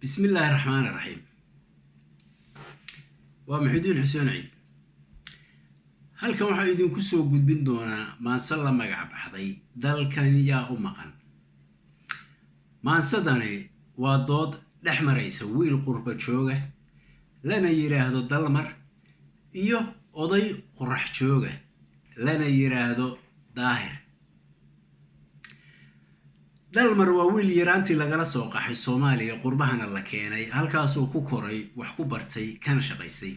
بسم الله الرحمن الرحيم. ومحدود حسين عيد halkan waxa idinku soo gudbin doonaa maansa la magac baxday dalkan yaa u maqan. maansadani waa dood dhex maraysa wiil qurba jooga lana yiraahdo dalmar iyo oday qurax jooga lana yiraahdo daahir. dalmar waa wiil yaraantii lagala soo qaxay Soomaaliya qurbahana la keenay halkaas oo ku koray wax ku bartay kana shaqaysay.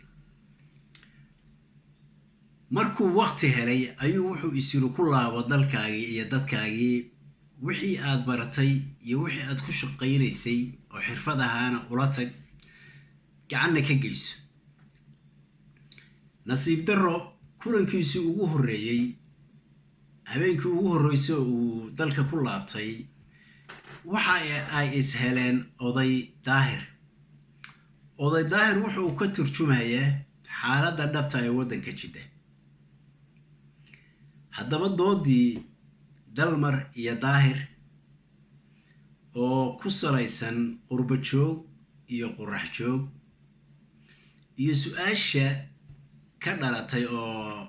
markuu waqti helay ayuu wuxuu isiru ku laabo dalkaagii iyo dadkaagii wixii aad baratay iyo wixii aad ku shaqaynaysay oo xirfad ahaana ula tag gacanna ka geyso. nasiib darro kulankiisii ugu horeeyay habeenkii ugu horeysay uu dalka ku laabtay waxa ay is heleen oday daahir wuxuu ka turjumayaa xaaladda dhabta ee waddanka jidha. haddaba doodii dalmar iyo daahir oo ku salaysan qurba joog iyo qurax joog iyo su-aasha ka dhalatay oo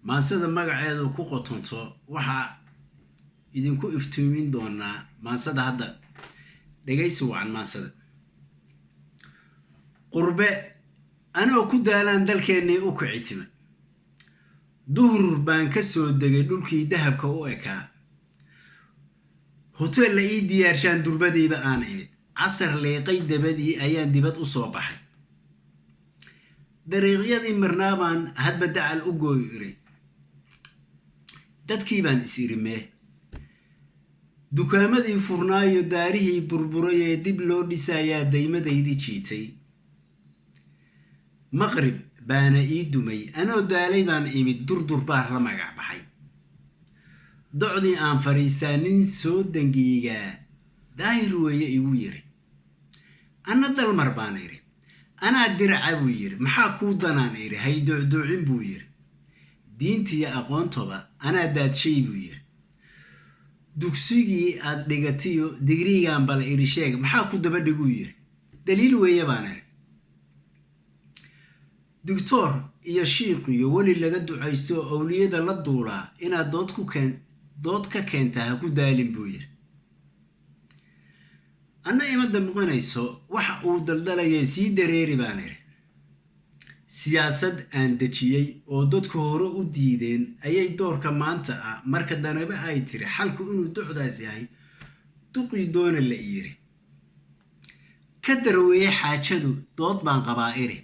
maansada magaceedu ku qotonto waxa idinku iftiimin doonaa maansada. hadda dhagaysi wacan maansada. qurbe anoo ku daalaan dalkeennii u kicitima duhur baan ka soo degay dhulkii dahabka u ekaa hotel la ii diyaarshaan durbadiiba aan imid casar leeqay dabadii ayaan dibad u soo baxay dariiqyadii marnaabaan hadba dacal u gooy iray dadkii baan is irimee dukaamadii furnaayo daarihii burburay ee dib loo dhisayaa daymadaydii jiitay maqrib baana ii dumay anoo daalay baan imid durdur baar la magac baxay docdii aan fariistaa nin soo dangiigaa daahir weeye igu yiri anna dalmar baan iri anaa diraca buu yiri maxaa kuu danaan iri hay docdoocin buu yiri diintiyo aqoontoba anaa daadshay buu yiri dugsigii aad dhigatiyo digriigaan bal iri sheeg maxaa ku daba dhiguu yiri daliil weeye baan iri doctor iyo shiiq iyo weli laga ducaysto awliyada la duulaa inaad dood ka keenta ha ku daalin buu yiri anna ima damqanayso waxa uu daldalayay sii dareeri baan iri siyaasad aan dejiyey oo dadku hore u diideen ayay doorka maanta ah marka danaba ay tiri xalku inuu docdaas yahay duqii doona la yiri ka darweeye xaajadu dood baan qabaa iri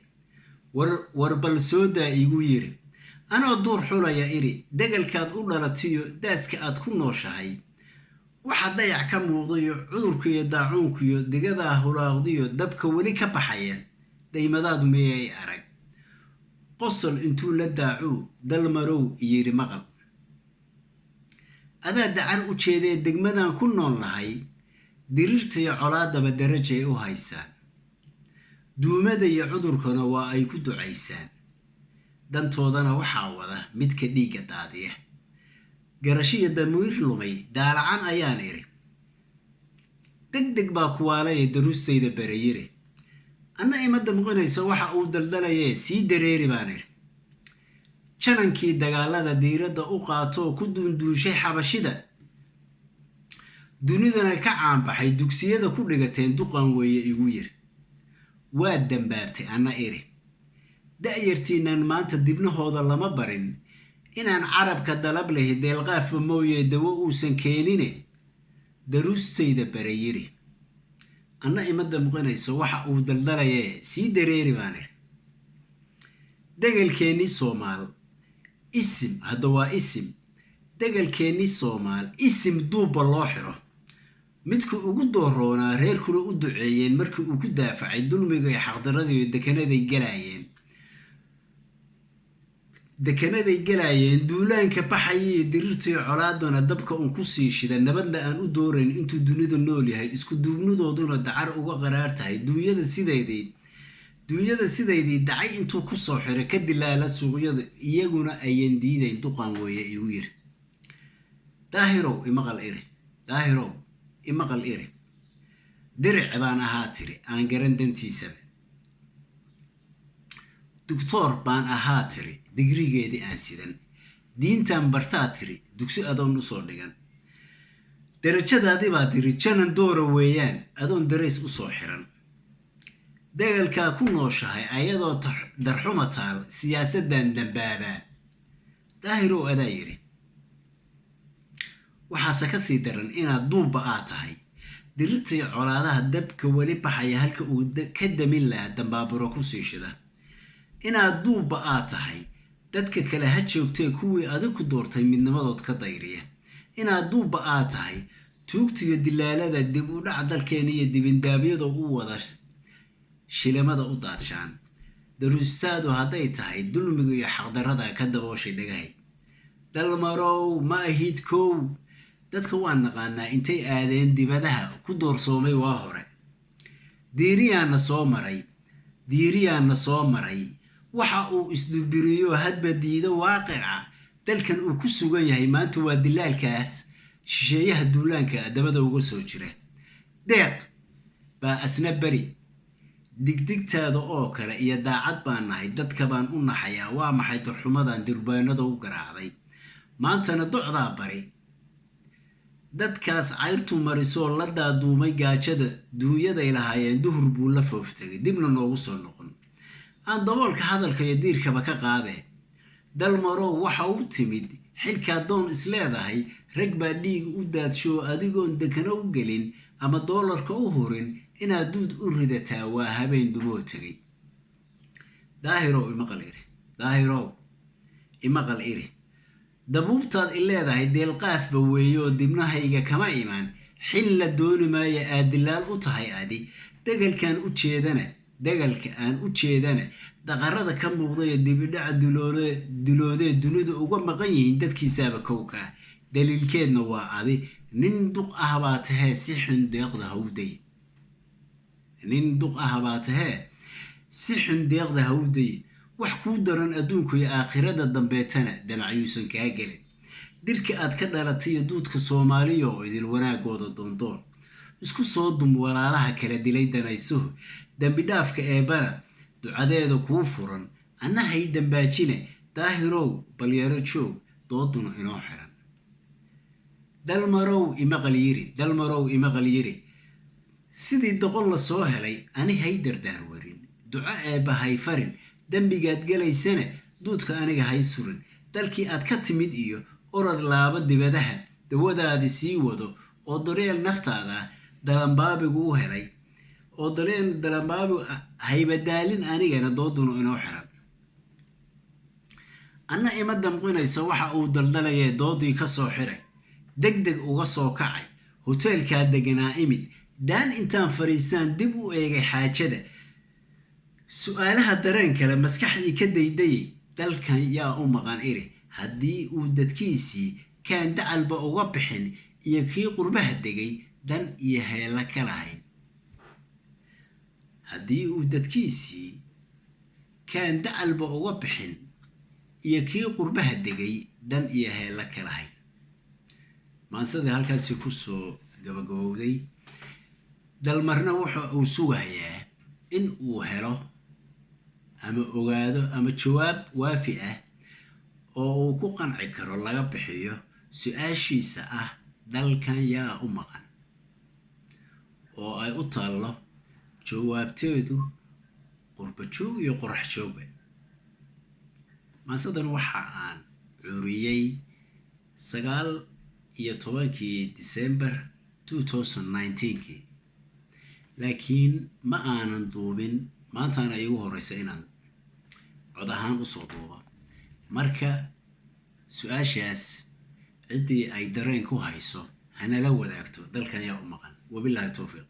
war bal soo daa igu yiri anoo duur xulaya iri degalkaad u dhalatiyo daaska aad ku nooshahay waxa dayac ka muuqdayo cudurka iyo daacuunka iyo digadaa hulaaqdiyo dabka weli ka baxaya daymadaadu miyay arag qosol intuu la daacuu dalmarow yiri maqal adaa dacar u jeedee degmadan ku nool nahay diriirta iyo colaadaba darajay u haysaan duumada iyo cudurkana waa ay ku ducaysaan dantoodana waxaa wada midka dhiigga daadiya garashiyo damiir lumay daalacan ayaan iri degdeg baa kuwaalaya daruustayda barayire anna ima damqanayso waxa uu daldalayee sii dareeri baan iri janankii dagaalada diiradda u qaatoo ku duunduushay xabashida dunidana ka caanbaxay dugsiyada ku dhigateen duqan weeye igu yiri waa dambaabtay anna iri da'yartiinaan maanta dibnahooda lama barin inaan carabka dalab leh deelqaafa mooye dawo uusan keenine daruustayda barayiri anna ima damqanayso waxa uu daldalayee sii dareeri baan iri degalkeennii soomaal isim hadda waa isim degalkeennii soomaal isim duubba loo xiro midka ugu dooroonaa reerkuna u duceeyeen markii uu ku daafacay dulmiga iyo xaqdaradii dekanaday galaayeen duulaanka baxaya iyo diriirtii colaadana dabka un ku sii shida nabadna aan u doorayn intuu dunida nool yahay isku duubnidooduna dacar uga qaraar tahay duunyada sidaydii dacay intuu ku soo xiro ka dilaala suuqyada iyaguna ayan diidayn duqan weeye igu yiri daahirow imaqal iri diric baan ahaa tiri aan garan dantiisaba doctor baan ahaa tiri digrigeedii aan sidan diintan bartaa tiri dugsi adoon usoo dhigan darajadaadii baa tiri janan doora weeyaan adoon darays usoo xiran dagalkaa ku nooshahay ayadoo darxuma taal siyaasaddan dambaabaa daahirow adaa yidhi waxaase ka sii daran inaad duubba aad tahay dirirtii colaadaha dabka weli baxaya halka uu ka damin lahaa dambaaburo ku sii shida inaad duubba aad tahay dadka kale ha joogtee kuwii adig ku doortay midnimadood ka dayriya inaad duubba aad tahay tuugtiyo dilaalada dib u dhac dalkeena iyo dibindaabyada u wada shilimada u daadshaan daruustaadu hadday tahay dulmiga iyo xaqdarrada ka dabooshay dhagahay dalmarow ma ahid kow dadka waan naqaanaa intay aadeen dibadaha ku doorsoomay waa hore diiriyaanna soo maray waxa uu isdubiriyo hadba diido waaqica dalkan uu ku sugan yahay maanta waa dilaalkaas shisheeyaha duulaanka dabada uga soo jira deeq baa asna beri digdigtaada oo kale iyo daacad baan nahay dadka baan u naxayaa waa maxay darxumadan dirbaanada u garaacday maantana docdaa bari dadkaas cayrtu marisoo la daaduumay gaajada duunyaday lahaayeen duhur buu la fooftagay dibna noogu soo noqon aan daboolka hadalka iyo diirkaba ka qaadee dalmarow waxa u timid xilkaa doon isleedahay rag baa dhiig u daadshoo adigoon dekana u gelin ama doolarka u hurin inaad duud u ridataa waa habeen duboo tegay daahirow imaqal iri dabuubtaad i leedahay deelqaafba weeyooo dibnahayga kama imaan xil la dooni maayo aad dilaal u tahay adi dagalka aan u jeedana daqarada ka muuqdayo dibidhaca duloodee dunida uga maqan yihiin dadkiisaaba kowkaa daliilkeedna waa adi nin duq ah baa tahee si xun deeqda hawday wax kuu daran adduunku iyo aakhirada dambeetana damacyuusan kaa gelin dirka aad ka dhalatayo duudka soomaaliya oo idil wanaagooda doondoon isku soo dum walaalaha kala dilay danaysuhu dembidhaafka eebbana ducadeeda kuu furan anna hay dambaajine daahirow balyaro joog dooduna inoo xiran dalmarow imaqal yiri sidii doqon la soo helay ani hay dardaar warin duco eebba hay farin dembigaad gelaysana duudka aniga hay surin dalkii aad ka timid iyo orad laaba dibadaha dawadaadi sii wado oo dareel naftaada dalanbaabigu u helay oo dalanbaabigu haybadaalin anigana dooduna inoo xiran anna ima damqinayso waxa uu daldalayee doodii ka soo xiray degdeg uga soo kacay hoteelkaa deganaa imid daan intaan fariistaan dib u eegay xaajada su-aalaha dareen kale maskaxdii ka daydayay dalkan yaa u maqan iri haddii uu dadkiisii kaan dacalba uga bixin iyo kii qurbaha degay dan iyo heella ka lahayn maansadii halkaasi kusoo gabagabowday dalmarna waxa uu sugayaa in uu helo ama ogaado ama jawaab waafi ah oo uu ku qanci karo laga bixiyo su-aashiisa ah dalkan yaa u maqan oo ay u taallo jawaabteedu qurba joog iyo qorax joogba maasadan waxa aan curiyey 19 December 2019 laakiin ma aanan duubin maantaana igu horeysa inaan cod ahaan usoo duubo marka su-aashaas ciddii ay dareen ku hayso hanala wadaagto dalkan yaa u maqan wabilaahi tawfiiq